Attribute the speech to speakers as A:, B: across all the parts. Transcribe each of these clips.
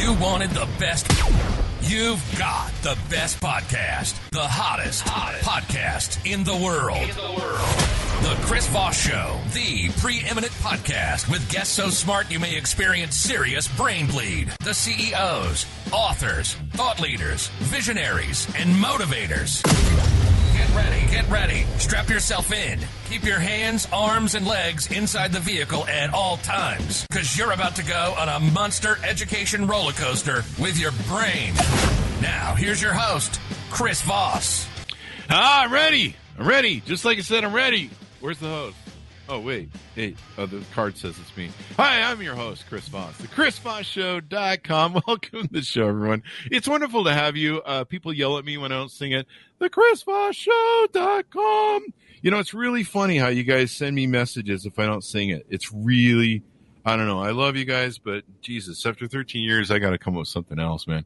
A: You wanted the best. You've got the best podcast, the hottest podcast in the world. The Chris Voss Show, the preeminent podcast with guests so smart you may experience serious brain bleed. The CEOs, authors, thought leaders, visionaries, and motivators. Get ready. Strap yourself in. Keep your hands, arms, and legs inside the vehicle at all times, because you're about to go on a monster education roller coaster with your brain. Now, here's your host, Chris Voss.
B: I'm ready. Just like I said, I'm ready. Where's the host? Oh, wait. Hey, the card says it's me. Hi, I'm your host, Chris Voss. The ChrisVossShow.com. Welcome to the show, everyone. It's wonderful to have you. People yell at me when I don't sing it. The ChrisVossShow.com. You know, it's really funny how you guys send me messages if I don't sing it. It's really, I don't know. I love you guys, but Jesus, after 13 years, I got to come up with something else, man.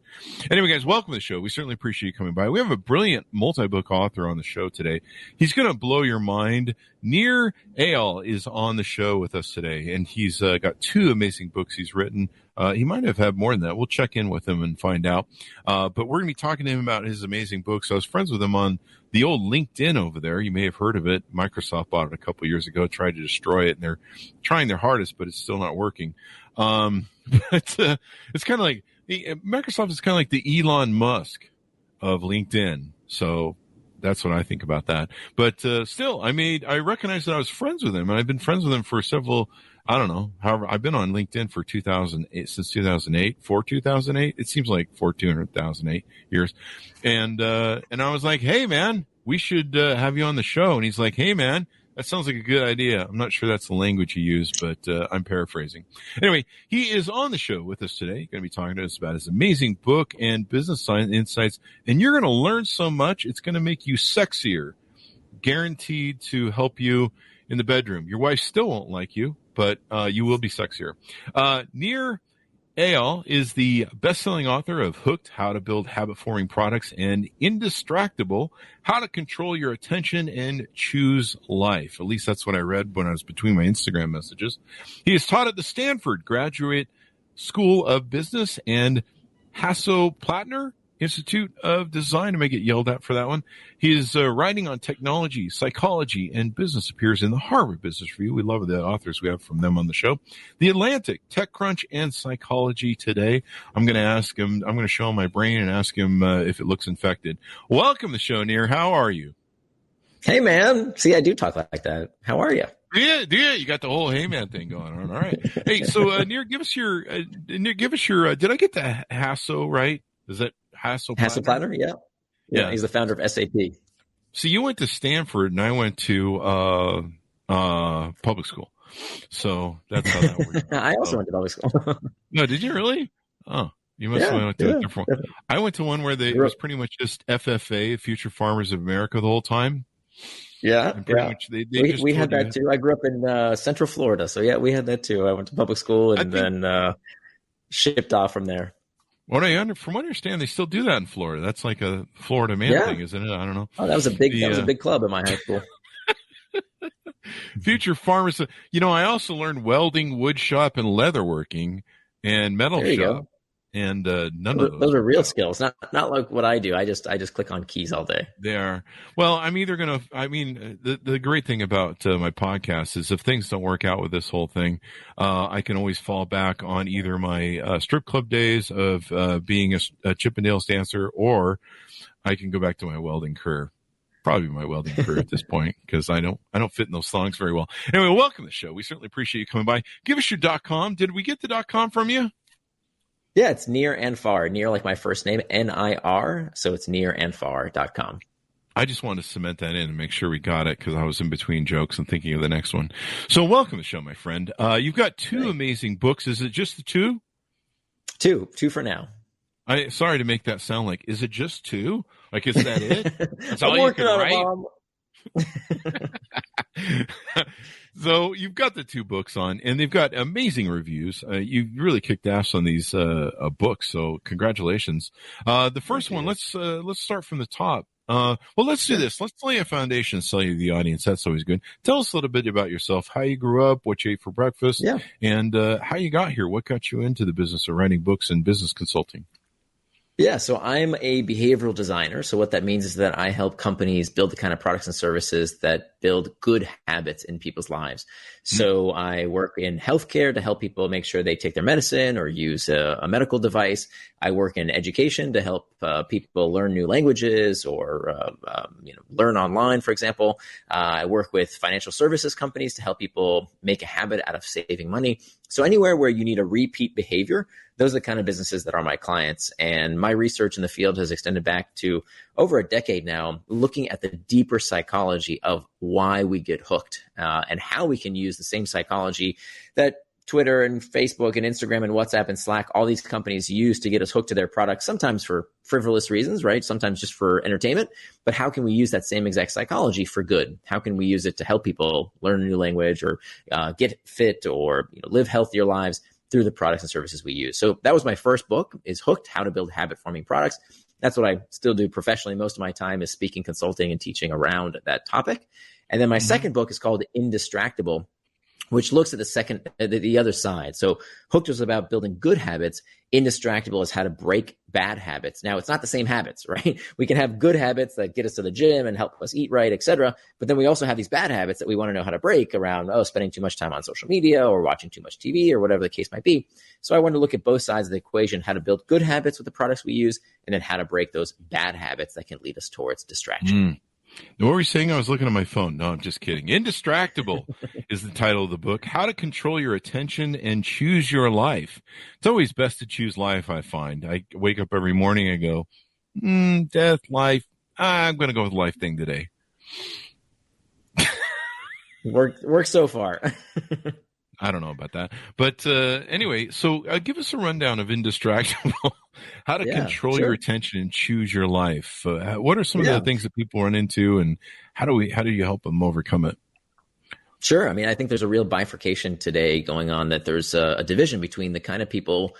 B: Anyway, guys, welcome to the show. We certainly appreciate you coming by. We have a brilliant multi-book author on the show today. He's going to blow your mind. Nir Eyal is on the show with us today, and he's got two amazing books he's written. He might have had more than that. We'll check in with him and find out. But we're going to be talking to him about his amazing books. I was friends with him on the old LinkedIn over there. You may have heard of it. Microsoft bought it a couple years ago, tried to destroy it, and they're trying their hardest, but it's still not working. But it's kind of like Microsoft is kind of like the Elon Musk of LinkedIn. So that's what I think about that. But still, I recognized that I was friends with him, and I've been friends with him for several. I don't know. However, I've been on LinkedIn for 2008, since 2008, for 2008. It seems like for 200,008 years. And I was like, hey, man, we should have you on the show. And he's like, hey, man, that sounds like a good idea. I'm not sure that's the language he used, but I'm paraphrasing. Anyway, he is on the show with us today. He's going to be talking to us about his amazing book and business science insights. And you're going to learn so much, it's going to make you sexier, guaranteed to help you in the bedroom. Your wife still won't like you, but you will be sexier. Nir Eyal is the best-selling author of Hooked, How to Build Habit-Forming Products, and Indistractable, How to Control Your Attention and Choose Life. At least that's what I read when I was between my Instagram messages. He is taught at the Stanford Graduate School of Business and Hasso-Plattner Institute of Design. I may get yelled at for that one. His writing on technology, psychology, and business appears in the Harvard Business Review. We love the authors we have from them on the show. The Atlantic, TechCrunch, and Psychology Today. I'm going to ask him, I'm going to show him my brain and ask him if it looks infected. Welcome to the show, Nir. How are you?
C: Hey, man. See, I do talk like that. How are you?
B: Yeah, you got the whole hey man thing going on. All right. Hey, so Nir, give us your, did I get the Hasso right? Is that
C: Hasso-Plattner? Yeah. He's the founder of SAP.
B: So you went to Stanford, and I went to public school. So that's how that works.
C: I also went to public school.
B: No, did you really? Oh, you must have went to a different one. I went to one where it was pretty much just FFA, Future Farmers of America, the whole time.
C: Yeah,
B: much
C: we had that too. I grew up in Central Florida, so yeah, we had that too. I went to public school and then shipped off from there.
B: From what I understand, they still do that in Florida. That's like a Florida man thing, isn't it? I don't know.
C: Oh, that was a big club in my high school.
B: Future farmers. You know, I also learned welding, wood shop, and leatherworking, and metal shop. Go. And none of
C: those are real skills, not like what I do. I just click on keys all day.
B: They are. Well, I'm either going to, the great thing about my podcast is if things don't work out with this whole thing, I can always fall back on either my strip club days of being a Chippendales dancer, or I can go back to my welding career. Probably my welding career at this point, because I don't fit in those songs very well. Anyway, welcome to the show. We certainly appreciate you coming by. Give us your .com. Did we get the .com from you?
C: Yeah, it's Nir and Far. Nir like my first name, Nir. So it's nirandfar.com.
B: I just wanted to cement that in and make sure we got it, because I was in between jokes and thinking of the next one. So welcome to the show, my friend. You've got two amazing books. Is it just the two?
C: Two for now.
B: Sorry to make that sound like, is it just two? Like, is that it? That's
C: all you can write?
B: So you've got the two books on, and they've got amazing reviews. You really kicked ass on these books, so congratulations. The first one, let's start from the top. Well, let's do this. Let's lay a foundation, sell you the audience. That's always good. Tell us a little bit about yourself, how you grew up, what you ate for breakfast, and how you got here. What got you into the business of writing books and business consulting?
C: Yeah, so I'm a behavioral designer. So what that means is that I help companies build the kind of products and services that build good habits in people's lives. So I work in healthcare to help people make sure they take their medicine or use a medical device. I work in education to help people learn new languages or learn online, for example. I work with financial services companies to help people make a habit out of saving money. So anywhere where you need a repeat behavior, those are the kind of businesses that are my clients. And my research in the field has extended back to over a decade now, looking at the deeper psychology of why we get hooked and how we can use the same psychology that Twitter and Facebook and Instagram and WhatsApp and Slack, all these companies use to get us hooked to their products, sometimes for frivolous reasons, right? Sometimes just for entertainment. But how can we use that same exact psychology for good? How can we use it to help people learn a new language or get fit or live healthier lives through the products and services we use? So that was my first book, is Hooked, How to Build Habit-Forming Products. That's what I still do professionally. Most of my time is speaking, consulting, and teaching around that topic. And then my second book is called Indistractable, which looks at the other side. So Hooked was about building good habits. Indistractable is how to break bad habits. Now, it's not the same habits, right? We can have good habits that get us to the gym and help us eat right, et cetera. But then we also have these bad habits that we want to know how to break around, spending too much time on social media or watching too much TV or whatever the case might be. So I wanted to look at both sides of the equation, how to build good habits with the products we use, and then how to break those bad habits that can lead us towards distraction.
B: What were you saying? I was looking at my phone. No, I'm just kidding. Indistractable is the title of the book. How to control your attention and choose your life. It's always best to choose life, I find. I wake up every morning and go, death, life. I'm going to go with life thing today.
C: Works so far.
B: I don't know about that. But anyway, so give us a rundown of Indistractable. How to control your attention and choose your life. What are some of the things that people run into, and how do you help them overcome it?
C: Sure. I mean, I think there's a real bifurcation today going on, that there's a division between the kind of people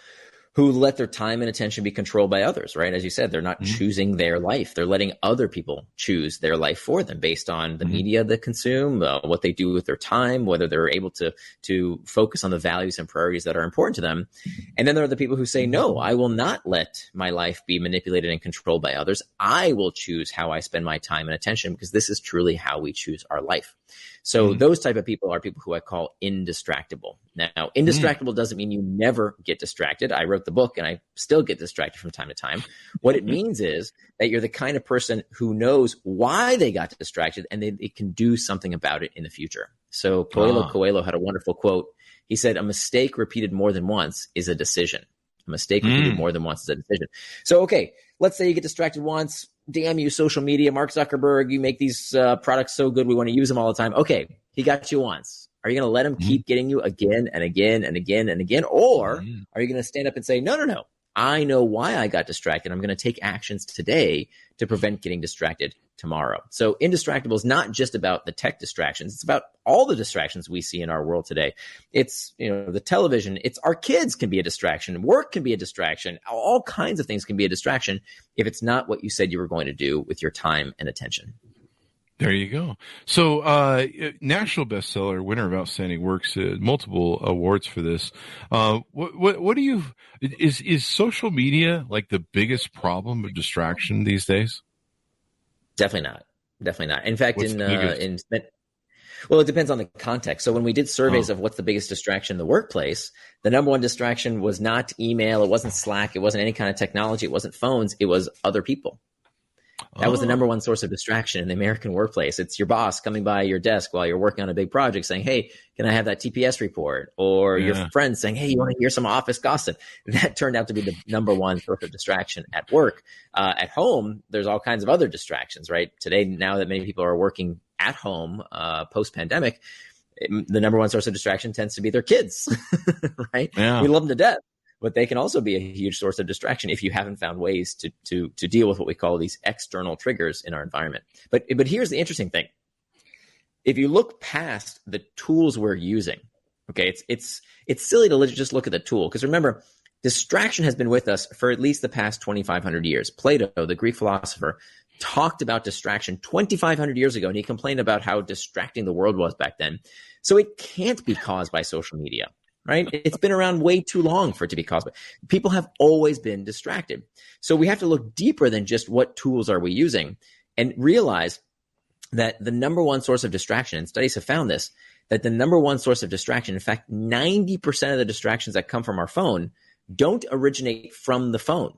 C: who let their time and attention be controlled by others, right? As you said, they're not choosing their life. They're letting other people choose their life for them based on the media they consume, what they do with their time, whether they're able to focus on the values and priorities that are important to them. And then there are the people who say, no, I will not let my life be manipulated and controlled by others. I will choose how I spend my time and attention, because this is truly how we choose our life. So those type of people are people who I call indistractable. Now, indistractable doesn't mean you never get distracted. I wrote the book and I still get distracted from time to time. What it means is that you're the kind of person who knows why they got distracted and they can do something about it in the future. So Paulo Coelho had a wonderful quote. He said, a mistake repeated more than once is a decision. A mistake repeated more than once is a decision. So, okay, let's say you get distracted once. Damn you, social media, Mark Zuckerberg, you make these products so good, we want to use them all the time. Okay, he got you once. Are you going to let him keep getting you again and again and again and again? Or are you going to stand up and say, no, I know why I got distracted. I'm going to take actions today to prevent getting distracted tomorrow. So Indistractable is not just about the tech distractions. It's about all the distractions we see in our world today. It's, the television, it's our kids can be a distraction. Work can be a distraction. All kinds of things can be a distraction if it's not what you said you were going to do with your time and attention.
B: There you go. So, national bestseller, winner of outstanding works, multiple awards for this. What do you, is social media like the biggest problem of distraction these days?
C: Definitely not. In fact, well, it depends on the context. So when we did surveys of what's the biggest distraction in the workplace, the number one distraction was not email. It wasn't Slack. It wasn't any kind of technology. It wasn't phones. It was other people. That was the number one source of distraction in the American workplace. It's your boss coming by your desk while you're working on a big project saying, hey, can I have that TPS report? Or your friend saying, hey, you want to hear some office gossip? That turned out to be the number one source of distraction at work. At home, there's all kinds of other distractions, right? Today, now that many people are working at home post-pandemic, the number one source of distraction tends to be their kids, right? Yeah. We love them to death. But they can also be a huge source of distraction if you haven't found ways to deal with what we call these external triggers in our environment. But here's the interesting thing. If you look past the tools we're using, okay, it's silly to just look at the tool. Because remember, distraction has been with us for at least the past 2,500 years. Plato, the Greek philosopher, talked about distraction 2,500 years ago, and he complained about how distracting the world was back then. So it can't be caused by social media, right? It's been around way too long for it to be caused by. People have always been distracted. So we have to look deeper than just what tools are we using and realize that the number one source of distraction, and studies have found this, that the number one source of distraction, in fact, 90% of the distractions that come from our phone don't originate from the phone.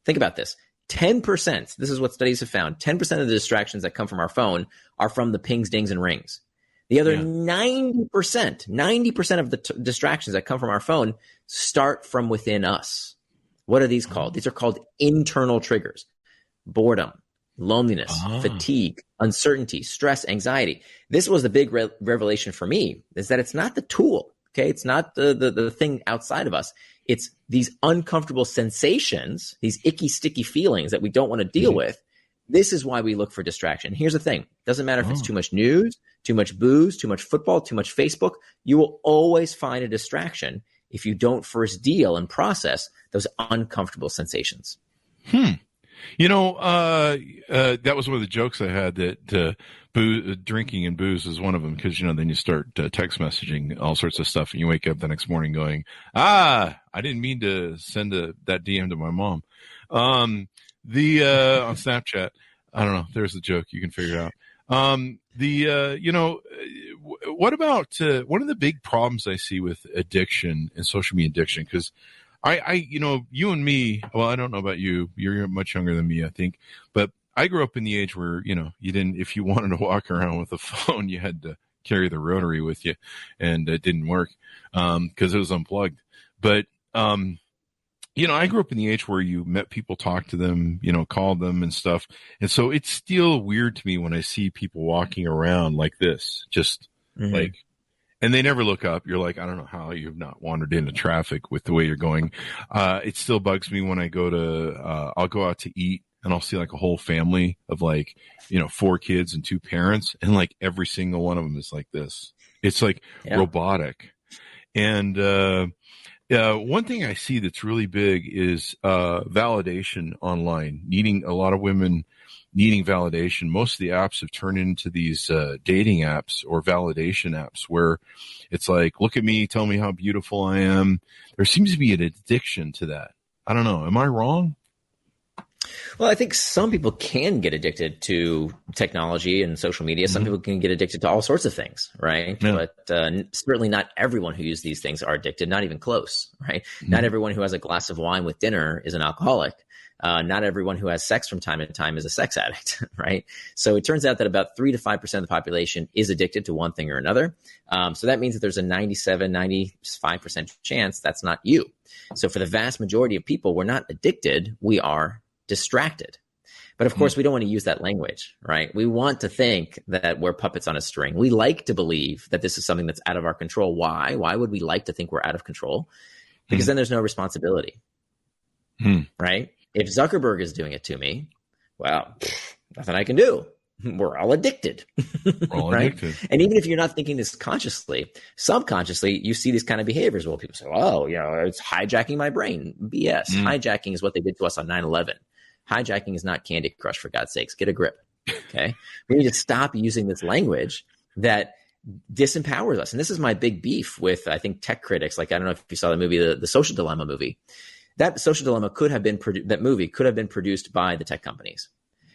C: Think about this. 10%, this is what studies have found, 10% of the distractions that come from our phone are from the pings, dings, and rings. The other 90% of the distractions that come from our phone start from within us. What are these called? These are called internal triggers. Boredom, loneliness, fatigue, uncertainty, stress, anxiety. This was the big revelation for me, is that it's not the tool, okay? It's not the thing outside of us. It's these uncomfortable sensations, these icky, sticky feelings that we don't want to deal with. This is why we look for distraction. Here's the thing. Doesn't matter if it's too much news, too much booze, too much football, too much Facebook. You will always find a distraction if you don't first deal and process those uncomfortable sensations.
B: You know, that was one of the jokes I had, that drinking and booze is one of them, because, you know, then you start text messaging all sorts of stuff, and you wake up the next morning going, I didn't mean to send that DM to my mom. On Snapchat, I don't know. There's the joke. You can figure it out. You know, what about one of the big problems I see with addiction and social media addiction? Because you know, you and me, well, I don't know about you. You're much younger than me, I think. But I grew up in the age where, you know, if you wanted to walk around with a phone, you had to carry the rotary with you, and it didn't work because it was unplugged. But, you know, I grew up in the age where you met people, talked to them, you know, called them and stuff. And so it's still weird to me when I see people walking around like this, just like, and they never look up. You're like, I don't know how you've not wandered into traffic with the way you're going. It still bugs me when I go to, I'll go out to eat, and I'll see like a whole family of, like, you know, 4 kids and 2 parents, and like every single one of them is like this. It's like robotic. And one thing I see that's really big is validation online. A lot of women needing validation. Most of the apps have turned into these dating apps or validation apps, where it's like, look at me, tell me how beautiful I am. There seems to be an addiction to that. I don't know. Am I wrong?
C: Well, I think some people can get addicted to technology and social media. Some people can get addicted to all sorts of things, right? Yeah. But certainly not everyone who uses these things are addicted, not even close, right? Not everyone who has a glass of wine with dinner is an alcoholic. Not everyone who has sex from time to time is a sex addict, right? So it turns out that about 3 to 5% of the population is addicted to one thing or another. So that means that there's a 95% chance that's not you. So for the vast majority of people, we're not addicted, we are distracted. But of course, we don't want to use that language, right? We want to think that we're puppets on a string. We like to believe that this is something that's out of our control. Why? Why would we like to think we're out of control? Because then there's no responsibility, right? If Zuckerberg is doing it to me, well, nothing I can do. We're all addicted.
B: We're all
C: right?
B: addicted.
C: And even if you're not thinking this consciously, subconsciously, you see these kind of behaviors. Well, people say, oh, you know, it's hijacking my brain. BS. Hijacking is what they did to us on 9/11. Hijacking is not Candy Crush, for God's sakes. Get a grip. Okay. We need to stop using this language that disempowers us. And this is my big beef with, I think, tech critics. Like, I don't know if you saw the movie, the Social Dilemma movie. That Social Dilemma that movie could have been produced by the tech companies,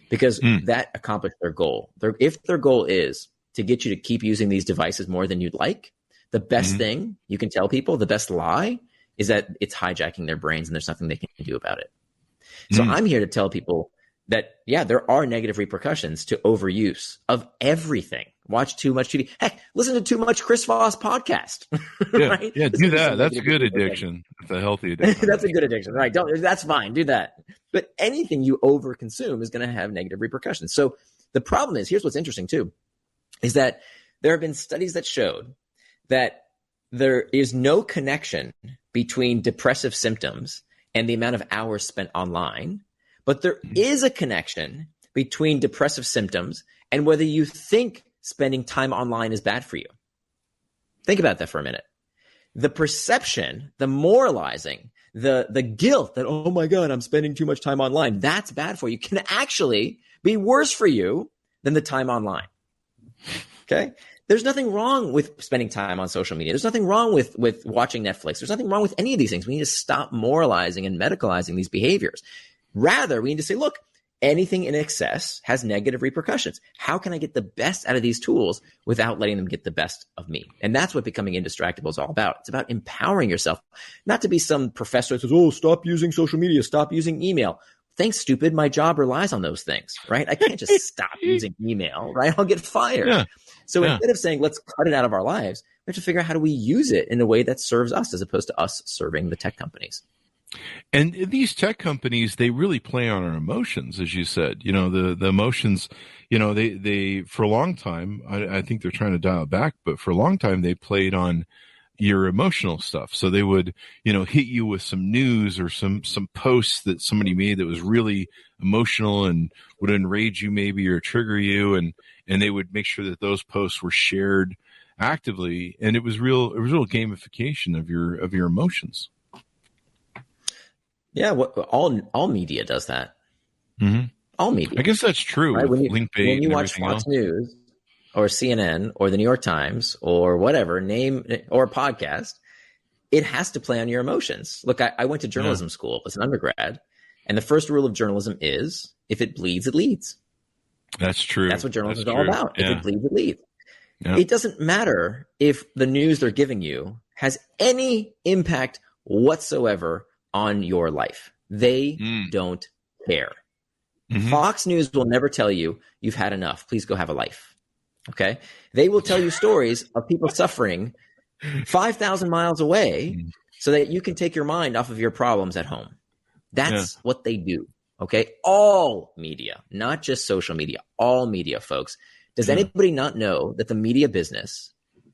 C: because that accomplished their goal. If their goal is to get you to keep using these devices more than you'd like, the best thing you can tell people, the best lie, is that it's hijacking their brains and there's nothing they can do about it. So I'm here to tell people that, yeah, there are negative repercussions to overuse of everything. Watch too much TV. Heck, listen to too much Chris Voss podcast.
B: Yeah,
C: right?
B: Yeah, do that. That's a good addiction. That's a healthy addiction.
C: That's a good addiction, right? That's fine. Do that. But anything you overconsume is going to have negative repercussions. So the problem is, here's what's interesting too, is that there have been studies that showed that there is no connection between depressive symptoms and the amount of hours spent online, but there is a connection between depressive symptoms and whether you think spending time online is bad for you. Think about that for a minute. The perception, the moralizing, the guilt that, oh my God, I'm spending too much time online, that's bad for you, can actually be worse for you than the time online. Okay? There's nothing wrong with spending time on social media. There's nothing wrong with watching Netflix. There's nothing wrong with any of these things. We need to stop moralizing and medicalizing these behaviors. Rather, we need to say, look, anything in excess has negative repercussions. How can I get the best out of these tools without letting them get the best of me? And that's what becoming indistractable is all about. It's about empowering yourself, not to be some professor that says, oh, stop using social media, stop using email. Thanks, stupid. My job relies on those things, right? I can't just stop using email, right? I'll get fired. Yeah. So instead of saying, let's cut it out of our lives, we have to figure out how do we use it in a way that serves us as opposed to us serving the tech companies.
B: And these tech companies, they really play on our emotions, as you said. You know, the emotions, you know, they for a long time, I think they're trying to dial it back, but for a long time, they played on your emotional stuff. So they would, you know, hit you with some news or some posts that somebody made that was really emotional and would enrage you maybe or trigger you. And they would make sure that those posts were shared actively. And it was real gamification of your emotions.
C: Yeah, all media does that.
B: Mm-hmm.
C: All media.
B: I guess that's true.
C: Right? When you watch Fox News or CNN or the New York Times or whatever, or a podcast, it has to play on your emotions. Look, I went to journalism school as an undergrad, and the first rule of journalism is if it bleeds, it leads.
B: That's true.
C: That's what journalism is all about.
B: Yeah.
C: If it bleeds, it leads.
B: Yeah.
C: It doesn't matter if the news they're giving you has any impact whatsoever on your life. They don't care. Mm-hmm. Fox News will never tell you you've had enough. Please go have a life. Okay. They will tell you stories of people suffering 5,000 miles away so that you can take your mind off of your problems at home. That's what they do. Okay. All media, not just social media, all media, folks. Does anybody not know that the media business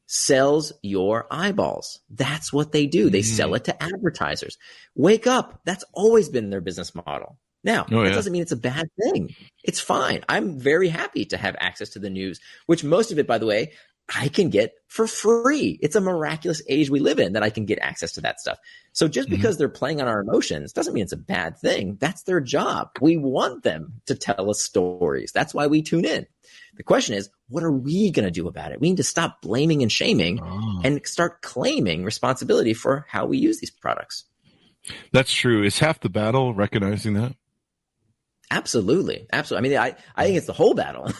C: sells your eyeballs? That's what they do. They sell it to advertisers. Wake up. That's always been their business model. Now, that doesn't mean it's a bad thing. It's fine. I'm very happy to have access to the news, which most of it, by the way, I can get for free. It's a miraculous age we live in that I can get access to that stuff. So just because they're playing on our emotions doesn't mean it's a bad thing. That's their job. We want them to tell us stories. That's why we tune in. The question is, what are we going to do about it? We need to stop blaming and shaming and start claiming responsibility for how we use these products.
B: That's true. Is half the battle recognizing that?
C: Absolutely. Absolutely. I mean, I think it's the whole battle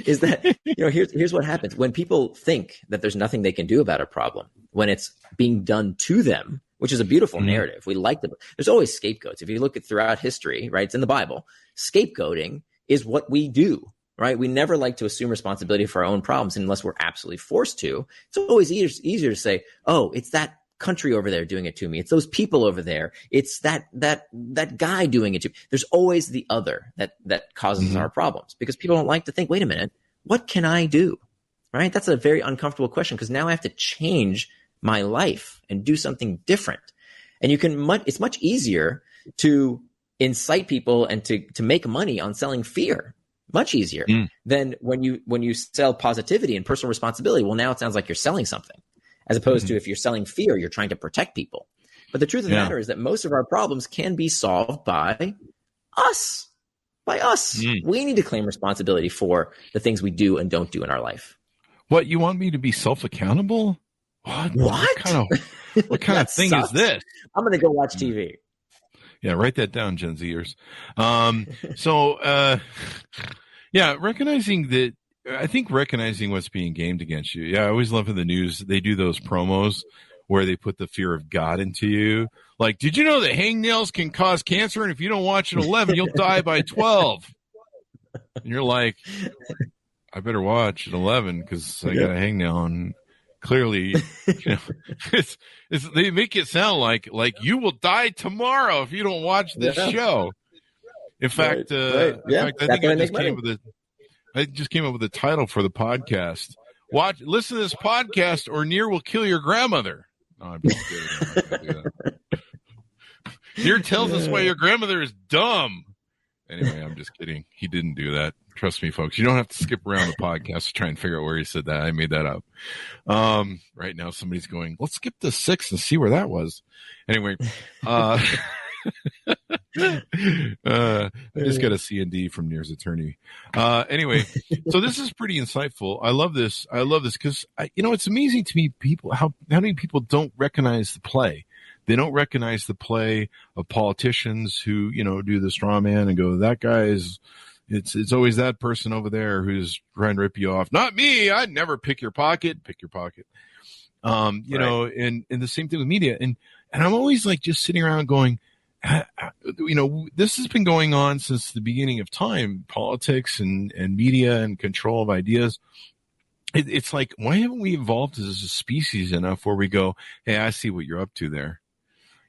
C: is that, you know, here's what happens when people think that there's nothing they can do about a problem, when it's being done to them, which is a beautiful narrative. We like there's always scapegoats. If you look at throughout history, right, it's in the Bible, scapegoating is what we do, right? We never like to assume responsibility for our own problems unless we're absolutely forced to. It's always easier to say, oh, it's that country over there doing it to me. It's those people over there. It's that guy doing it to me. There's always the other that causes our problems because people don't like to think, wait a minute, what can I do? Right? That's a very uncomfortable question because now I have to change my life and do something different. And it's much easier to incite people and to make money on selling fear. Much easier than when you sell positivity and personal responsibility. Well, now it sounds like you're selling something. As opposed to if you're selling fear, you're trying to protect people. But the truth of the matter is that most of our problems can be solved by us. We need to claim responsibility for the things we do and don't do in our life.
B: What, you want me to be self-accountable? What kind of thing is this?
C: I'm going to go watch TV.
B: Yeah, write that down, Gen Zers. Recognizing that. I think recognizing what's being gamed against you. Yeah, I always love in the news, they do those promos where they put the fear of God into you. Like, did you know that hangnails can cause cancer? And if you don't watch at 11, you'll die by 12. And you're like, I better watch at 11 because I got a hangnail. And clearly, you know, they make it sound like you will die tomorrow if you don't watch this show. In fact, I think I just came up with a title for the podcast. Listen to this podcast or Nir will kill your grandmother. No, I'm just kidding. Nir tells us why your grandmother is dumb. Anyway, I'm just kidding. He didn't do that. Trust me, folks. You don't have to skip around the podcast to try and figure out where he said that. I made that up. Right now, somebody's going, let's skip to 6 and see where that was. Anyway, I just got a C&D from Nir's attorney. Anyway, so this is pretty insightful. I love this. Because it's amazing to me how many people don't recognize the play. They don't recognize the play of politicians who do the straw man and go, that guy is. It's always that person over there who's trying to rip you off. Not me. I'd never pick your pocket. Pick your pocket. And the same thing with media. And I'm always like just sitting around going, this has been going on since the beginning of time, politics and media and control of ideas. It's like, why haven't we evolved as a species enough where we go, hey, I see what you're up to there.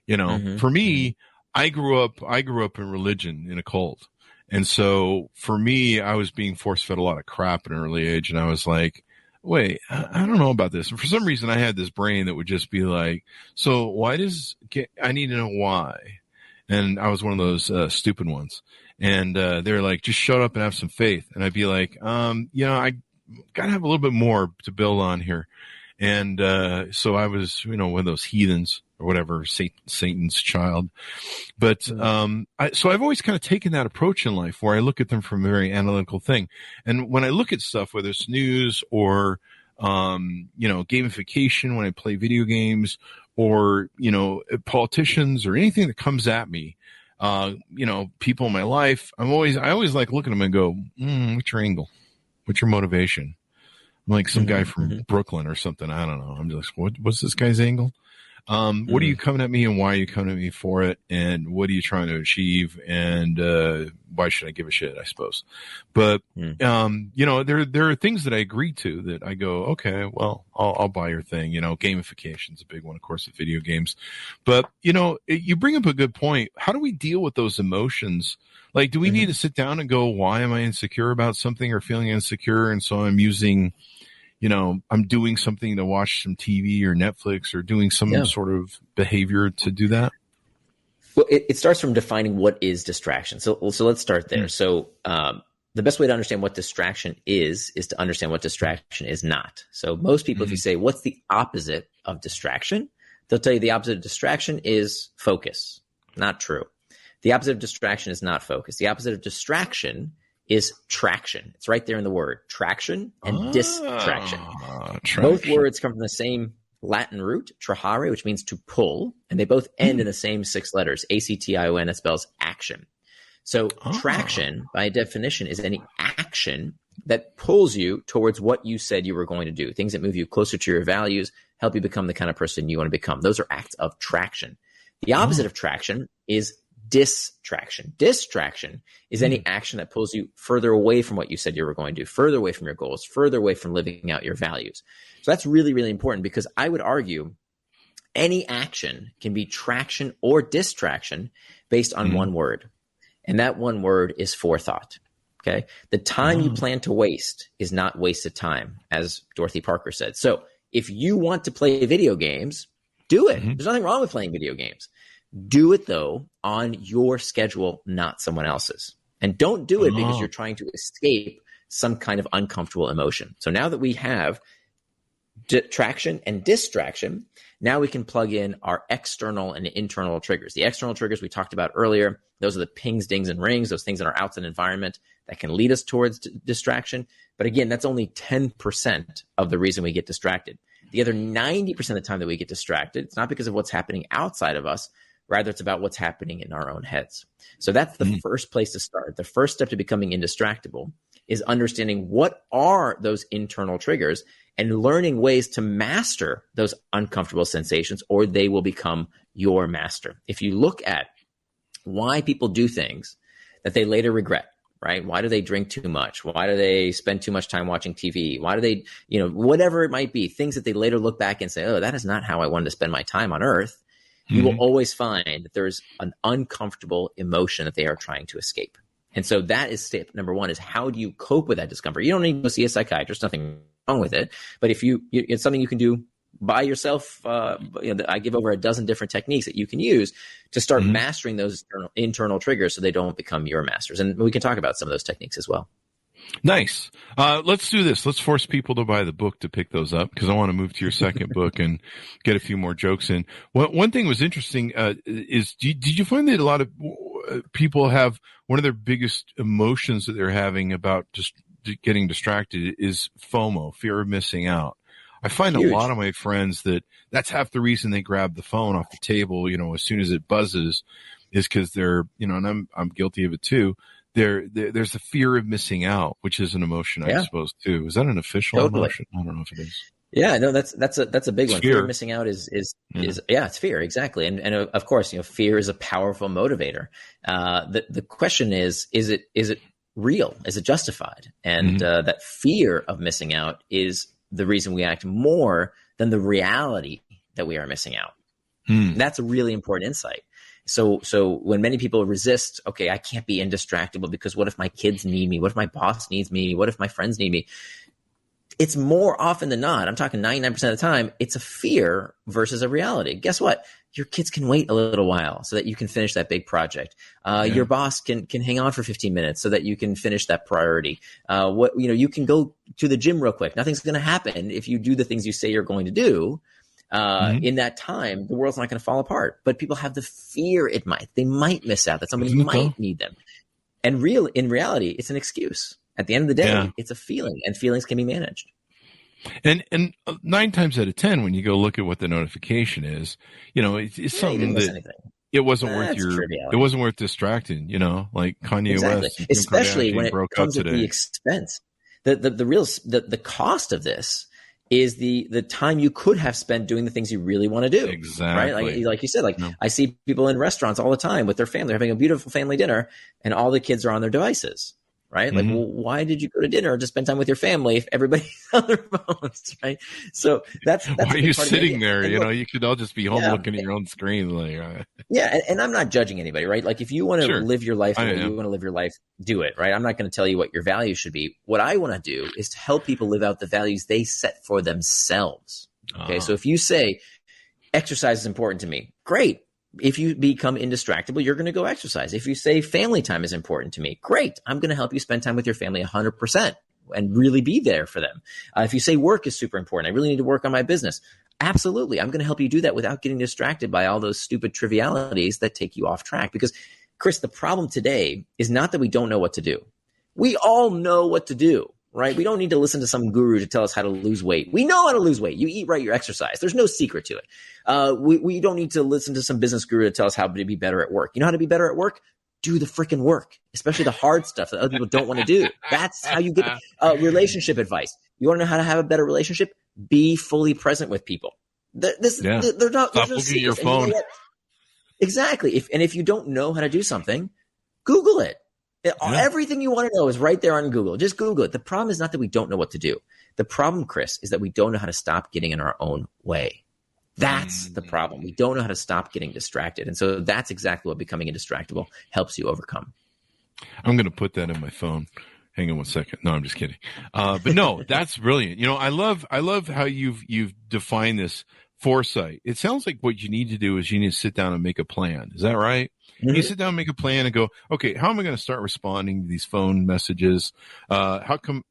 B: For me, I grew up in religion, in a cult. And so for me, I was being force-fed a lot of crap at an early age. And I was like, wait, I don't know about this. And for some reason, I had this brain that would just be like, so I need to know why. And I was one of those stupid ones. And they're like, just shut up and have some faith. And I'd be like, I got to have a little bit more to build on here. And so I was, one of those heathens or whatever, Satan's child. But so I've always kind of taken that approach in life where I look at them from a very analytical thing. And when I look at stuff, whether it's news or, gamification, when I play video games or, politicians or anything that comes at me, people in my life, I always like looking at them and go, what's your angle? What's your motivation? I'm like some guy from Brooklyn or something. I don't know. I'm just, what's this guy's angle? What are you coming at me and why are you coming at me for it? And what are you trying to achieve? And, why should I give a shit, I suppose? But, there are things that I agree to that I go, okay, well, I'll buy your thing. Gamification's a big one, of course, with video games. But, you bring up a good point. How do we deal with those emotions? Like, do we need to sit down and go, why am I insecure about something or feeling insecure? And so I'm using, I'm doing something to watch some TV or Netflix or doing some sort of behavior to do that?
C: Well, it starts from defining what is distraction. So let's start there. So the best way to understand what distraction is to understand what distraction is not. So most people, if you say, what's the opposite of distraction? They'll tell you the opposite of distraction is focus. Not true. The opposite of distraction is not focus. The opposite of distraction is traction. It's right there in the word. Traction and distraction. Both words come from the same Latin root, trahare, which means to pull, and they both end in the same 6 letters, A-C-T-I-O-N, that spells action. So traction, by definition, is any action that pulls you towards what you said you were going to do, things that move you closer to your values, help you become the kind of person you want to become. Those are acts of traction. The opposite of traction is distraction. Distraction is any action that pulls you further away from what you said you were going to do, further away from your goals, further away from living out your values. So that's really, really important because I would argue any action can be traction or distraction based on one word. And that one word is forethought. Okay. The time you plan to waste is not wasted time, as Dorothy Parker said. So if you want to play video games, do it. There's nothing wrong with playing video games. Do it, though, on your schedule, not someone else's. And don't do it because you're trying to escape some kind of uncomfortable emotion. So now that we have traction and distraction, now we can plug in our external and internal triggers. The external triggers we talked about earlier, those are the pings, dings, and rings, those things in our outside environment that can lead us towards distraction. But again, that's only 10% of the reason we get distracted. The other 90% of the time that we get distracted, it's not because of what's happening outside of us. Rather, it's about what's happening in our own heads. So that's the first place to start. The first step to becoming indistractable is understanding what are those internal triggers and learning ways to master those uncomfortable sensations, or they will become your master. If you look at why people do things that they later regret, right? Why do they drink too much? Why do they spend too much time watching TV? Why do they, whatever it might be, things that they later look back and say, oh, that is not how I wanted to spend my time on earth. You will always find that there's an uncomfortable emotion that they are trying to escape. And so that is step number one, is how do you cope with that discomfort? You don't need to go see a psychiatrist, nothing wrong with it. But if it's something you can do by yourself, I give over a dozen different techniques that you can use to start mastering those internal triggers so they don't become your masters. And we can talk about some of those techniques as well.
B: Nice. Let's do this. Let's force people to buy the book to pick those up, because I want to move to your second book and get a few more jokes in. One thing was interesting is, did you find that a lot of, people have one of their biggest emotions that they're having about just getting distracted is FOMO, fear of missing out. I find
C: Huge.
B: a lot of my friends that's half the reason they grab the phone off the table, as soon as it buzzes, is because they're, and I'm guilty of it too. There's a fear of missing out, which is an emotion, I suppose, too. Is that an official emotion? I don't know if it is.
C: Yeah, no, that's a big one. Fear of missing out is it's fear, exactly. And of course, fear is a powerful motivator. The question is it real? Is it justified? And that fear of missing out is the reason we act more than the reality that we are missing out. That's a really important insight. So when many people resist, okay, I can't be indistractable because what if my kids need me? What if my boss needs me? What if my friends need me? It's more often than not, I'm talking 99% of the time, it's a fear versus a reality. Guess what? Your kids can wait a little while so that you can finish that big project. Your boss can hang on for 15 minutes so that you can finish that priority. You can go to the gym real quick. Nothing's going to happen if you do the things you say you're going to do. In that time, the world's not going to fall apart. But people have the fear they might miss out, that somebody might need them. And in reality, it's an excuse. At the end of the day, it's a feeling, and feelings can be managed.
B: And 9 times out of 10, when you go look at what the notification is, it's something that it wasn't worth distracting, like Kanye West, and
C: especially when it comes at the expense. The cost of this is the time you could have spent doing the things you really want to do.
B: Exactly.
C: Right? Like you said, I see people in restaurants all the time with their family, having a beautiful family dinner, and all the kids are on their devices. Right? Like, well, why did you go to dinner to spend time with your family if everybody's on their phones, right? So that's
B: why are you sitting there? You could all just be home looking at your own screen.
C: And I'm not judging anybody, right? Like, if you want to live your life the way you want to live your life, do it, right? I'm not going to tell you what your values should be. What I want to do is to help people live out the values they set for themselves. Okay, so if you say exercise is important to me, great. If you become indistractable, you're going to go exercise. If you say family time is important to me, great. I'm going to help you spend time with your family 100% and really be there for them. If you say work is super important, I really need to work on my business. Absolutely. I'm going to help you do that without getting distracted by all those stupid trivialities that take you off track. Because, Chris, the problem today is not that we don't know what to do. We all know what to do. Right? We don't need to listen to some guru to tell us how to lose weight. We know how to lose weight. You eat right, you exercise. There's no secret to it. We don't need to listen to some business guru to tell us how to be better at work. You know how to be better at work? Do the freaking work, especially the hard stuff that other people don't want to do. That's how you get relationship advice. You want to know how to have a better relationship? Be fully present with people. They're not.
B: Stop looking at your phone.
C: Exactly. If you don't know how to do something, Google it. Everything you want to know is right there on Google. Just Google it. The problem is not that we don't know what to do. The problem, Chris, is that we don't know how to stop getting in our own way. That's the problem. We don't know how to stop getting distracted. And so that's exactly what becoming indistractable helps you overcome.
B: I'm going to put that in my phone. Hang on one second. No, I'm just kidding. But no, that's brilliant. I love how you've defined this foresight. It sounds like what you need to do is you need to sit down and make a plan. Is that right? You sit down and make a plan and go, okay, how am I going to start responding to these phone messages? How come,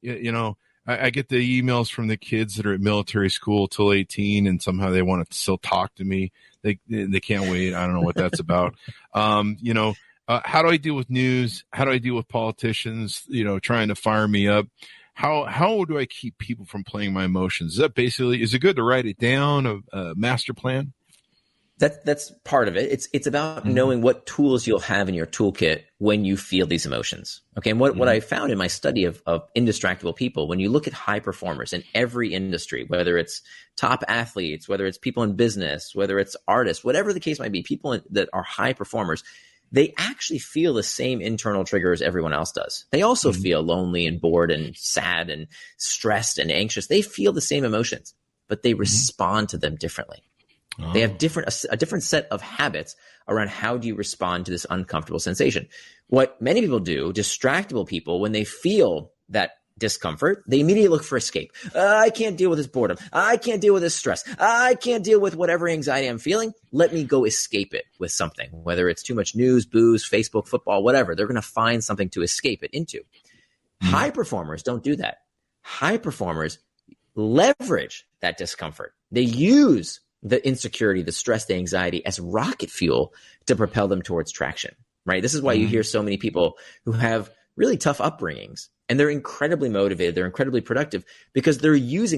B: I get the emails from the kids that are at military school till 18 and somehow they want to still talk to me. They can't wait. I don't know what that's about. How do I deal with news? How do I deal with politicians, trying to fire me up? How do I keep people from playing my emotions? Is it good to write it down, a master plan?
C: That's part of it. It's about knowing what tools you'll have in your toolkit when you feel these emotions. Okay. And what I found in my study of indistractable people, when you look at high performers in every industry, whether it's top athletes, whether it's people in business, whether it's artists, whatever the case might be, people that are high performers, they actually feel the same internal triggers everyone else does. They also feel lonely and bored and sad and stressed and anxious. They feel the same emotions, but they respond to them differently. They have a different set of habits around how do you respond to this uncomfortable sensation. What many people do, distractible people, when they feel that discomfort, they immediately look for escape. I can't deal with this boredom. I can't deal with this stress. I can't deal with whatever anxiety I'm feeling. Let me go escape it with something, whether it's too much news, booze, Facebook, football, whatever. They're going to find something to escape it into. High performers don't do that. High performers leverage that discomfort. They use the insecurity, the stress, the anxiety as rocket fuel to propel them towards traction. right? This is why you hear so many people who have really tough upbringings and they're incredibly motivated. They're incredibly productive because they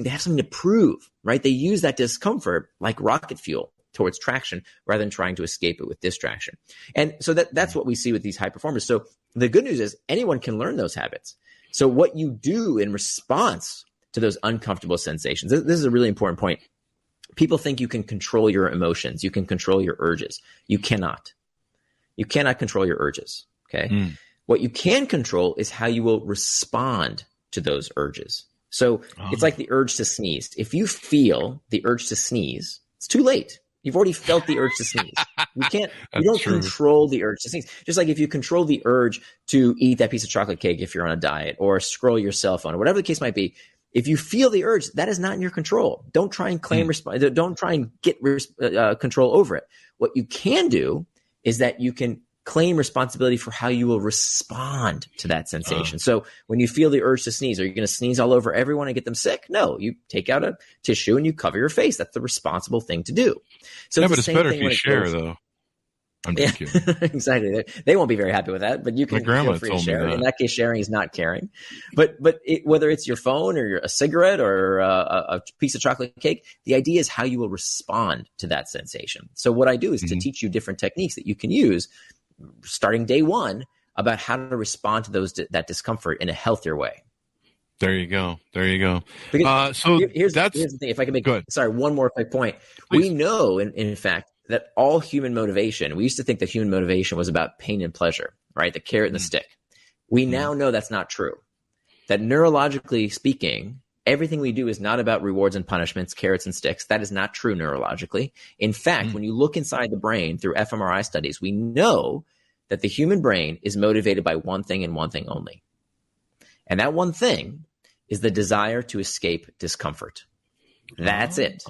C: have something to prove, right? They use that discomfort like rocket fuel towards traction rather than trying to escape it with distraction. And so that's what we see with these high performers. So the good news is anyone can learn those habits. So what you do in response to those uncomfortable sensations, this is a really important point. People think you can control your emotions. You can control your urges. You cannot. You cannot control your urges. Okay. What you can control is how you will respond to those urges. So it's like the urge to sneeze. If you feel the urge to sneeze, it's too late. You've already felt the urge to sneeze. You don't control the urge to sneeze. Just like if you control the urge to eat that piece of chocolate cake if you're on a diet or scroll your cell phone or whatever the case might be, if you feel the urge, that is not in your control. Don't try and don't try and get control over it. What you can do is that you can claim responsibility for how you will respond to that sensation. So when you feel the urge to sneeze, are you going to sneeze all over everyone and get them sick? No, you take out a tissue and you cover your face. That's the responsible thing to do. So
B: yeah, but it's better if you share, though. I'm just kidding.
C: Exactly. They won't be very happy with that, but you can feel free to share. In that case, sharing is not caring. But whether it's your phone or a cigarette or a piece of chocolate cake, the idea is how you will respond to that sensation. So what I do is to teach you different techniques that you can use starting day one about how to respond to that discomfort in a healthier way.
B: There you go. Because
C: here's the thing. If I can make one more quick point. Please. We know, in fact, that all human motivation, we used to think that human motivation was about pain and pleasure, right? The carrot and the stick. We now know that's not true. That neurologically speaking, everything we do is not about rewards and punishments, carrots and sticks. That is not true neurologically. In fact, when you look inside the brain through fMRI studies, we know that the human brain is motivated by one thing and one thing only. And that one thing is the desire to escape discomfort. That's it.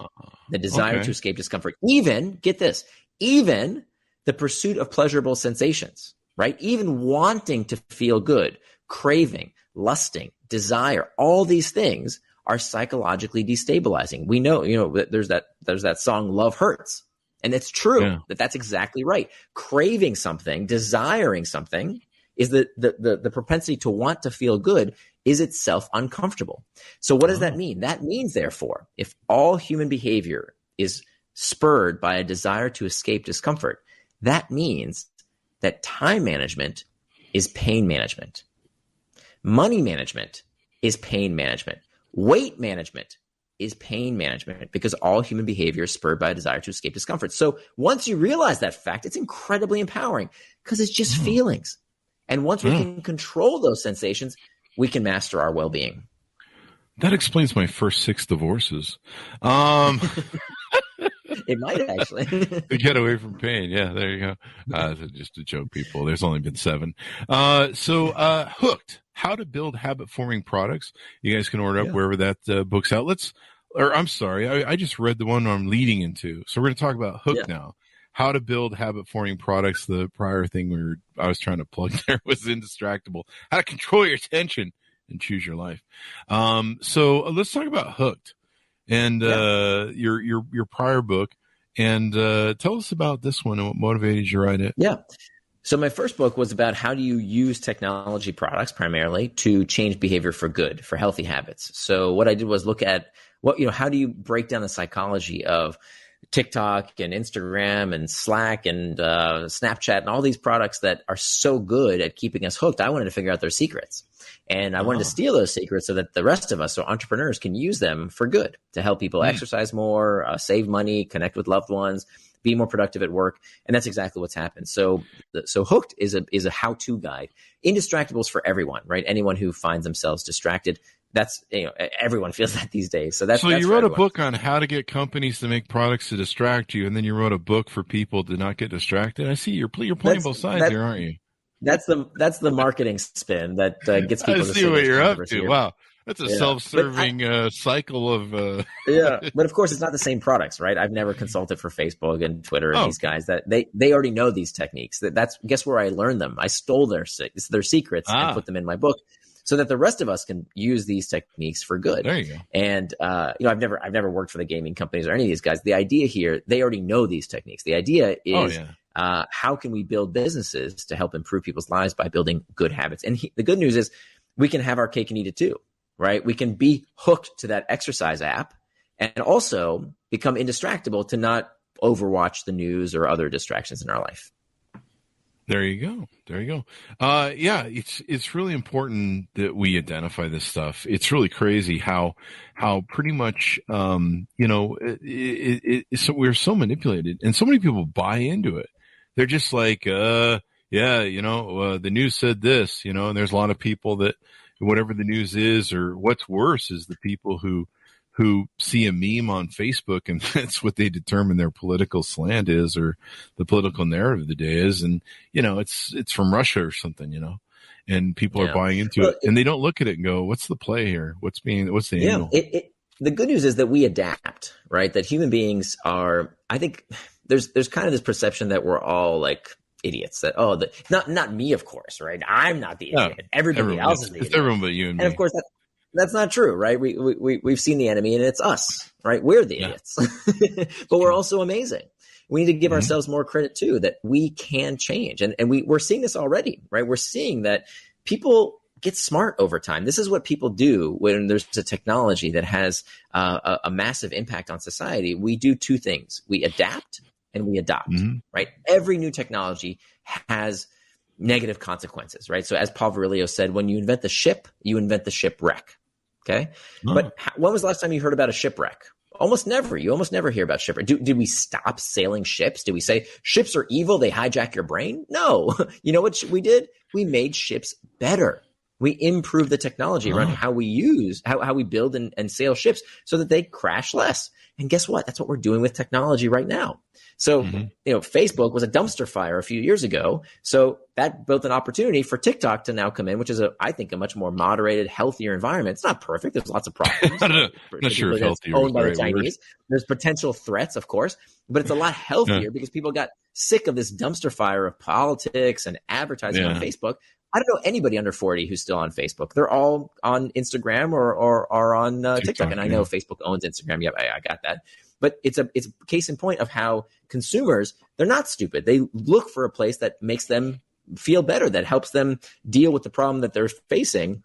C: The desire to escape discomfort. Even the pursuit of pleasurable sensations, right? Even wanting to feel good, craving, lusting, desire, all these things are psychologically destabilizing. We know, there's that song, Love Hurts. And it's true that's exactly right. Craving something, desiring something is the propensity to want to feel good is itself uncomfortable. So what does that mean? That means, therefore, if all human behavior is spurred by a desire to escape discomfort, that means that time management is pain management. Money management is pain management. Weight management is pain management because all human behavior is spurred by a desire to escape discomfort. So once you realize that fact, it's incredibly empowering because it's just feelings. And once we can control those sensations, we can master our well-being.
B: That explains my first 6 divorces.
C: It might actually.
B: To get away from pain. Yeah, there you go. Just a joke, people. There's only been 7. So Hooked, How to Build Habit-Forming Products. You guys can order up wherever that book's out. I just read the one I'm leading into. So we're going to talk about Hooked now. How to Build Habit-Forming Products. The prior thing I was trying to plug there was Indistractable. How to Control Your Attention and Choose Your Life. So let's talk about Hooked and your prior book. And tell us about this one and what motivated you to write it. Yeah.
C: So my first book was about how do you use technology products primarily to change behavior for good, for healthy habits. So what I did was look at how do you break down the psychology of TikTok and Instagram and Slack and Snapchat and all these products that are so good at keeping us hooked. I wanted to figure out their secrets. And I wanted to steal those secrets so that the rest of us, so entrepreneurs, can use them for good to help people exercise more, save money, connect with loved ones, be more productive at work. And that's exactly what's happened. So Hooked is a how-to guide. Indistractable is for everyone, right? Anyone who finds themselves distracted. That's, everyone feels that these days. So
B: you wrote a book on how to get companies to make products to distract you, and then you wrote a book for people to not get distracted. I see you're playing both sides here, aren't you?
C: That's the marketing spin that gets people.
B: I see what you're up to. Wow, that's a self-serving cycle of.
C: But of course, it's not the same products, right? I've never consulted for Facebook and Twitter and these guys that they already know these techniques. That's guess where I learned them. I stole their secrets and put them in my book, so that the rest of us can use these techniques for good.
B: There you go.
C: And I've never worked for the gaming companies or any of these guys. The idea here, they already know these techniques. The idea is how can we build businesses to help improve people's lives by building good habits? And the good news is we can have our cake and eat it too, right? We can be hooked to that exercise app and also become indistractable to not overwatch the news or other distractions in our life.
B: There you go. There you go. Yeah, it's really important that we identify this stuff. It's really crazy how pretty much, so we're so manipulated, and so many people buy into it. They're just like, the news said this, and there's a lot of people that whatever the news is, or what's worse is the people who see a meme on Facebook and that's what they determine their political slant is, or the political narrative of the day is. And, it's from Russia or something, and people are buying into it, and they don't look at it and go, what's the play here? What's the angle?
C: The good news is that we adapt, right? That human beings are, I think there's kind of this perception that we're all like idiots, that, not me, of course, right? I'm not the idiot. Everybody else is the idiot.
B: It's everyone but you and me.
C: And of course, that's not true, right? We've seen the enemy and it's us, right? We're the idiots, but we're also amazing. We need to give ourselves more credit too, that we can change. And we're seeing this already, right? We're seeing that people get smart over time. This is what people do when there's a technology that has a massive impact on society. We do two things. We adapt and we adopt, right? Every new technology has negative consequences, right? So as Paul Virilio said, when you invent the ship, you invent the shipwreck. Okay. But when was the last time you heard about a shipwreck? Almost never. You almost never hear about shipwreck. Did we stop sailing ships? Did we say ships are evil? They hijack your brain? No. You know what we did? We made ships better. We improved the technology around how we how we build and sail ships so that they crash less. And guess what? That's what we're doing with technology right now. So, Facebook was a dumpster fire a few years ago. So that built an opportunity for TikTok to now come in, which is, I think, a much more moderated, healthier environment. It's not perfect. There's lots of problems.
B: Not sure if healthier
C: owned by the Chinese. There's potential threats, of course, but it's a lot healthier because people got sick of this dumpster fire of politics and advertising on Facebook. I don't know anybody under 40 who's still on Facebook. They're all on Instagram or on TikTok. And I know Facebook owns Instagram. Yep, I got that. But it's a case in point of how consumers, they're not stupid. They look for a place that makes them feel better, that helps them deal with the problem that they're facing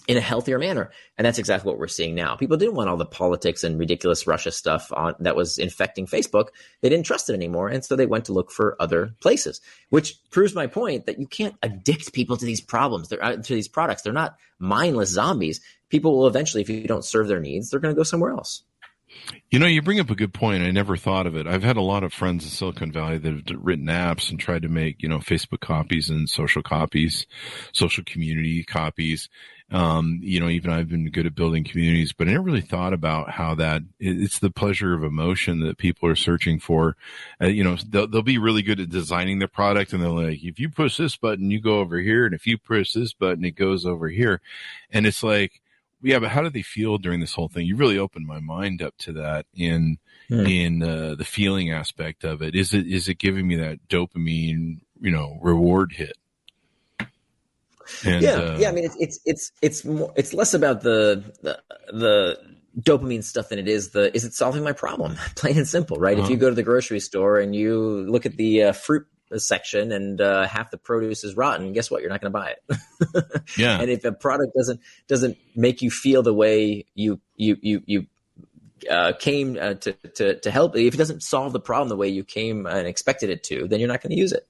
C: in a healthier manner. And that's exactly what we're seeing now. People didn't want all the politics and ridiculous Russia stuff that was infecting Facebook. They didn't trust it anymore. And so they went to look for other places, which proves my point that you can't addict people to these problems, to these products. They're not mindless zombies. People will eventually, if you don't serve their needs, they're going to go somewhere else.
B: You bring up a good point. I never thought of it. I've had a lot of friends in Silicon Valley that have written apps and tried to make, Facebook copies and social copies, social community copies. Even I've been good at building communities, but I never really thought about how that it's the pleasure of emotion that people are searching for. They'll be really good at designing their product, and they're like, if you push this button, you go over here. And if you push this button, it goes over here. And it's like, yeah, but how do they feel during this whole thing? You really opened my mind up to that in the feeling aspect of it. Is it giving me that dopamine, reward hit? And,
C: I mean, it's less about the dopamine stuff than it is is it solving my problem? Plain and simple, right? If you go to the grocery store and you look at the fruit section and half the produce is rotten, guess what? You're not going to buy it.
B: Yeah.
C: And if a product doesn't make you feel the way you came to help, if it doesn't solve the problem the way you came and expected it to, then you're not going to use it.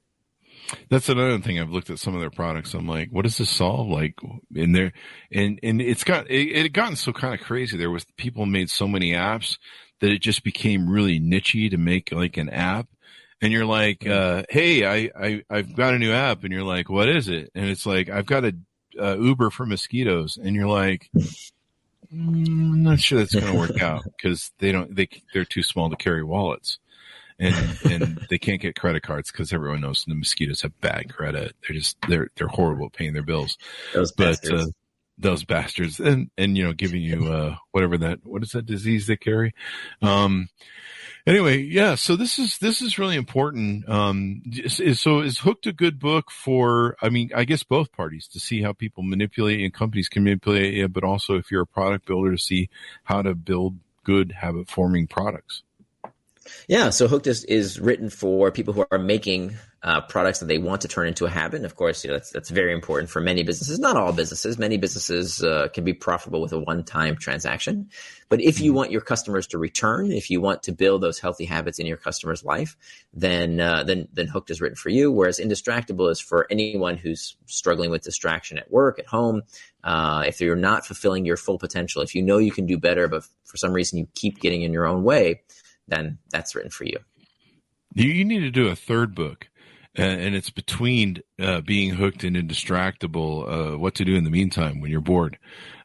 B: That's another thing. I've looked at some of their products. I'm like, what does this solve? Like in there, and it had gotten so kind of crazy. There was people made so many apps that it just became really nichey to make like an app. And you're like, hey, I've got a new app. And you're like, what is it? And it's like, I've got a Uber for mosquitoes. And you're like, I'm not sure that's going to work out because they're too small to carry wallets. And they can't get credit cards because everyone knows the mosquitoes have bad credit. They're horrible at paying their bills. Those bastards. And giving you, what is that disease they carry? Anyway, yeah. So this is really important. So is Hooked a good book for, I guess both parties to see how people manipulate and companies can manipulate you, but also if you're a product builder to see how to build good habit forming products.
C: Yeah, so Hooked is written for people who are making products that they want to turn into a habit. And of course, that's very important for many businesses. Not all businesses. Many businesses can be profitable with a one-time transaction. But if you want your customers to return, if you want to build those healthy habits in your customer's life, then Hooked is written for you. Whereas Indistractable is for anyone who's struggling with distraction at work, at home. If you're not fulfilling your full potential, if you know you can do better, but for some reason you keep getting in your own way, then that's written for you.
B: You need to do a third book, and it's between being hooked and Indistractable, what to do in the meantime when you're bored.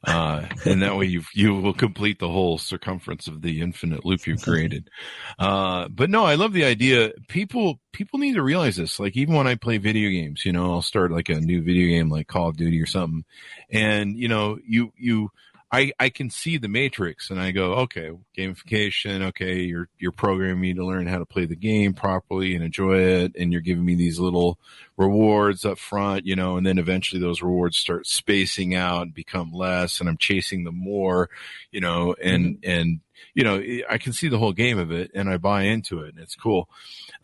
B: And that way you will complete the whole circumference of the infinite loop you've created. But no, I love the idea. People need to realize this. Like, even when I play video games, I'll start like a new video game like Call of Duty or something. And, I can see the matrix and I go, okay, gamification. Okay. You're programming me to learn how to play the game properly and enjoy it. And you're giving me these little rewards up front, and then eventually those rewards start spacing out and become less, and I'm chasing them more, and I can see the whole game of it and I buy into it and it's cool.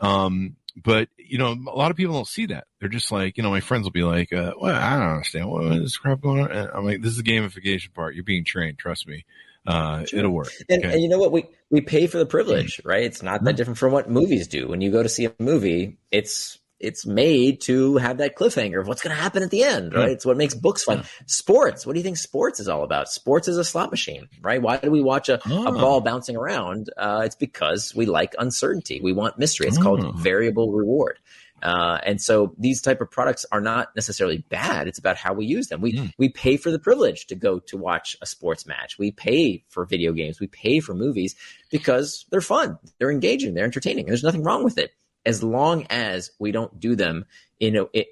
B: But, a lot of people don't see that. They're just like, my friends will be like, well, I don't understand. What is this crap going on? And I'm like, this is the gamification part. You're being trained. Trust me. Sure. It'll work.
C: And you know what? We pay for the privilege, right? It's not that different from what movies do. When you go to see a movie, it's made to have that cliffhanger of what's going to happen at the end, right? It's what makes books fun. Sports. What do you think sports is all about? Sports is a slot machine, right? Why do we watch a ball bouncing around? It's because we like uncertainty. We want mystery. It's called variable reward. And so these type of products are not necessarily bad. It's about how we use them. We pay for the privilege to go to watch a sports match. We pay for video games. We pay for movies because they're fun. They're engaging. They're entertaining. And there's nothing wrong with it, as long as we don't do them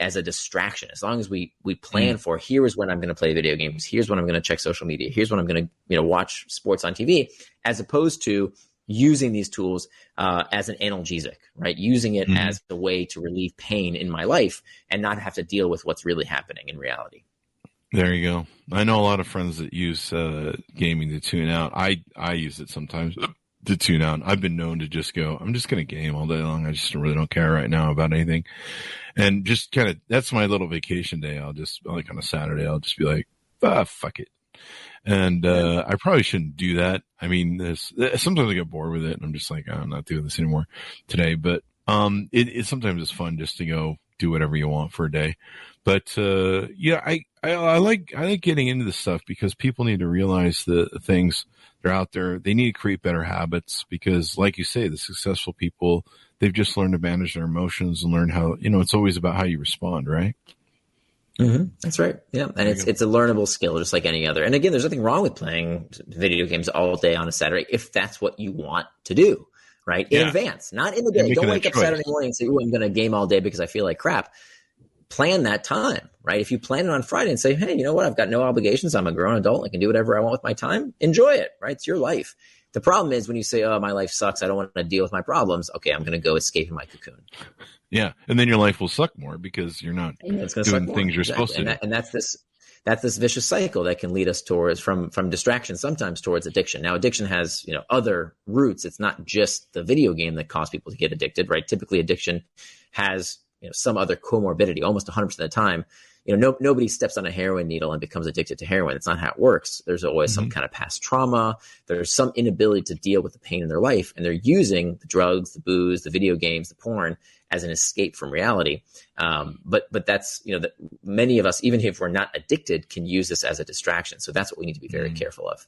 C: as a distraction. As long as we plan for, here is when I'm going to play video games. Here's when I'm going to check social media. Here's when I'm going to watch sports on TV, as opposed to using these tools as an analgesic, right? Using it as a way to relieve pain in my life and not have to deal with what's really happening in reality.
B: There you go. I know a lot of friends that use gaming to tune out. I use it sometimes to tune out. I've been known to just go, I'm just going to game all day long. I just really don't care right now about anything. And just kind of, that's my little vacation day. Like on a Saturday, I'll just be like, fuck it. And I probably shouldn't do that. I mean, sometimes I get bored with it and I'm just like, I'm not doing this anymore today. But it sometimes it's fun just to go do whatever you want for a day. But I like getting into this stuff because people need to realize the things that are out there. They need to create better habits because, like you say, the successful people, they've just learned to manage their emotions and learn how, it's always about how you respond, right?
C: That's right. Yeah. And it's a learnable skill, just like any other. And again, there's nothing wrong with playing video games all day on a Saturday if that's what you want to do, right? In advance, not in the day. Don't wake up Saturday morning and say, I'm going to game all day because I feel like crap. Plan that time, right? If you plan it on Friday and say, hey, you know what? I've got no obligations. I'm a grown adult. I can do whatever I want with my time. Enjoy it, right? It's your life. The problem is when you say, oh, my life sucks. I don't want to deal with my problems. Okay, I'm going to go escape in my cocoon.
B: Yeah. And then your life will suck more because you're not doing things you're supposed to do.
C: And that's this vicious cycle that can lead us towards from distraction, sometimes towards addiction. Now, addiction has, other roots. It's not just the video game that causes people to get addicted, right? Typically addiction has, some other comorbidity. Almost 100% of the time, nobody steps on a heroin needle and becomes addicted to heroin. It's not how it works. There's always some kind of past trauma. There's some inability to deal with the pain in their life. And they're using the drugs, the booze, the video games, the porn as an escape from reality. But that's, that many of us, even if we're not addicted, can use this as a distraction. So that's what we need to be very careful of.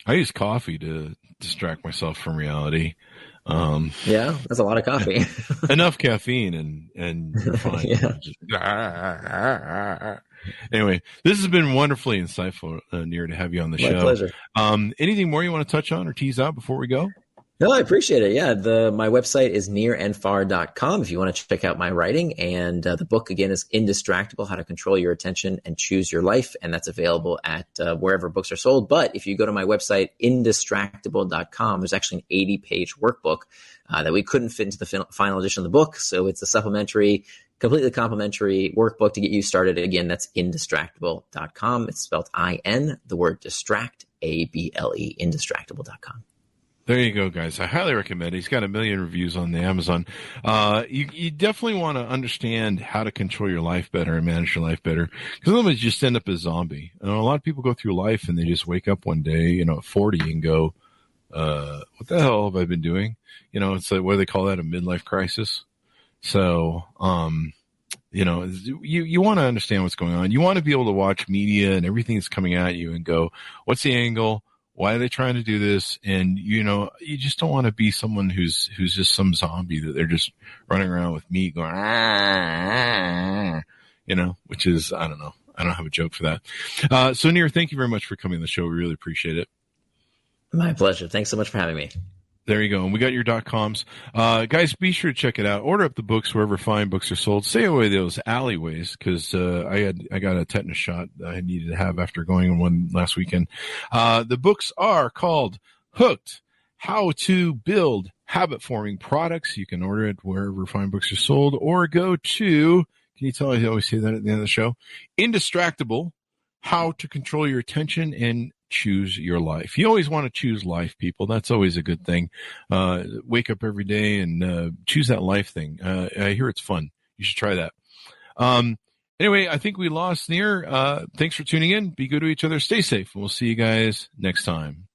B: I use coffee to distract myself from reality.
C: Yeah, that's a lot of coffee.
B: Enough caffeine and you're fine. Anyway, this has been wonderfully insightful, Nir, to have you on the show.
C: My pleasure.
B: Anything more you want to touch on or tease out before we go?
C: No, I appreciate it. Yeah, my website is nirandfar.com if you want to check out my writing. And the book, again, is Indistractable, How to Control Your Attention and Choose Your Life. And that's available at wherever books are sold. But if you go to my website, Indistractable.com, there's actually an 80-page workbook that we couldn't fit into the final edition of the book. So it's a completely complimentary workbook to get you started. Again, that's Indistractable.com. It's spelled I-N, the word distract, A-B-L-E, Indistractable.com.
B: There you go, guys. I highly recommend it. He's got 1 million reviews on the Amazon. You definitely want to understand how to control your life better and manage your life better, because otherwise you just end up a zombie. A lot of people go through life and they just wake up one day, at 40 and go, what the hell have I been doing? It's like, what do they call that? A midlife crisis. So, you want to understand what's going on. You want to be able to watch media and everything that's coming at you and go, what's the angle? Why are they trying to do this? And, you just don't want to be someone who's just some zombie that they're just running around with meat going, which is, I don't know. I don't have a joke for that. So Nir, thank you very much for coming on the show. We really appreciate it.
C: My pleasure. Thanks so much for having me.
B: There you go. And we got your .coms. Guys, be sure to check it out. Order up the books wherever fine books are sold. Stay away those alleyways, because I got a tetanus shot that I needed to have after going on one last weekend. The books are called Hooked, How to Build Habit-Forming Products. You can order it wherever fine books are sold, or go to, can you tell I always say that at the end of the show? Indistractable, How to Control Your Attention and Choose Your Life. You always want to choose life, people. That's always a good thing. Wake up every day and choose that life thing. I hear it's fun. You should try that. Anyway, I think we lost Nir. Thanks for tuning in. Be good to each other. Stay safe. We'll see you guys next time.